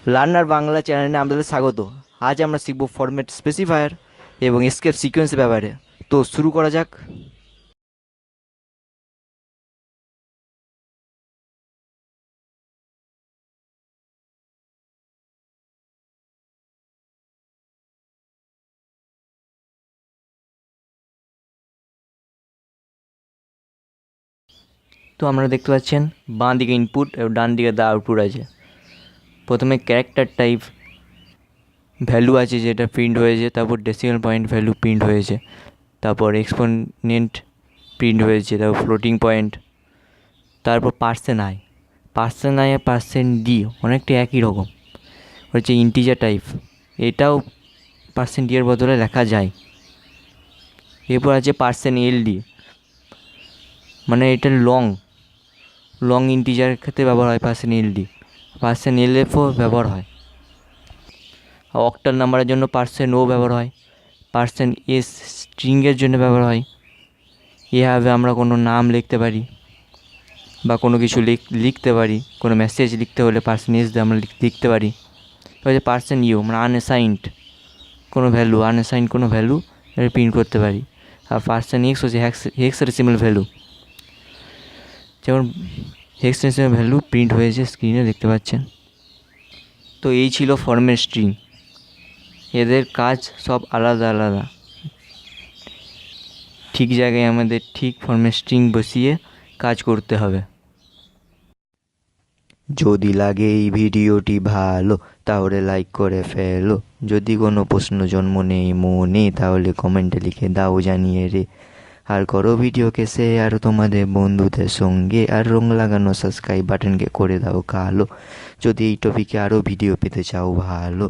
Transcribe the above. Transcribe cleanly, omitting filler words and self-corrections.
Learner Bangla চ্যানেলে আপনাদের স্বাগত। আজ আমরা শিখব ফরম্যাট স্পেসিফায়ার এবং এসকেপ সিকোয়েন্সের ব্যাপারে। তো শুরু করা যাক। তো আমরা দেখতে পাচ্ছেন বাঁ দিকে ইনপুট এবং ডান দিকে দা আউটপুট আছে। প্রথমে ক্যারেক্টার টাইপ ভ্যালু আছে যেটা প্রিন্ট হয়েছে, তারপর ডেসিমাল পয়েন্ট ভ্যালু প্রিন্ট হয়েছে, তারপর এক্সপোনেন্ট প্রিন্ট হয়েছে, তারপর ফ্লোটিং পয়েন্ট, তারপর পার্সেন্ট আই আর পার্সেন্ট ডি অনেকটা একই রকম, হচ্ছে ইন্টিজার টাইপ। এটাও পার্সেন্ট ডি এর বদলে লেখা যায়। এরপর আছে পার্সেন্ট এলডি, মানে এটা লং ইন্টিজারের ক্ষেত্রে ব্যবহার হয়। পার্সেন্ট এলএফও ব্যবহার হয়। অক্টাল নাম্বারের জন্য পার্সেন্ট ও ব্যবহার হয়। পার্সেন্ট এস স্ট্রিংয়ের জন্য ব্যবহার হয়। এভাবে আমরা কোনো নাম লিখতে পারি বা কোনো কিছু লিখতে পারি। কোনো মেসেজ লিখতে হলে পার্সেন্ট এস দিয়ে আমরা লিখতে পারি। হচ্ছে পার্সেন্ট ইউ, মানে আনঅ্যাসাইন্ড কোনো ভ্যালু এটা প্রিন্ট করতে পারি। আর পার্সেন্ট এক্স হচ্ছে হেক্সাডেসিমাল ভ্যালু, যেমন হেক্সাডেসিমাল ভ্যালু প্রিন্ট হয়েছে স্ক্রিনে দেখতে পাচ্ছেন। তো এই ছিল ফর্মের স্ট্রিং। এদের কাজ সব আলাদা আলাদা। ঠিক জায়গায় আমাদের ঠিক ফর্মের স্ট্রিং বসিয়ে কাজ করতে হবে। যদি লাগে এই ভিডিওটি ভালো তাহলে লাইক করে ফেলো। যদি কোনো প্রশ্ন জন্ম নেই মনে তাহলে কমেন্টে লিখে দাও জানিয়ে রে। আর করো ভিডিওকে শেয়ার তোমাদের বন্ধুদের সঙ্গে, আর রং লাগানো সাবস্ক্রাইব বাটনকে করে দাও কালো। যদি এই টপিকে আরও ভিডিও পেতে চাও ভালো।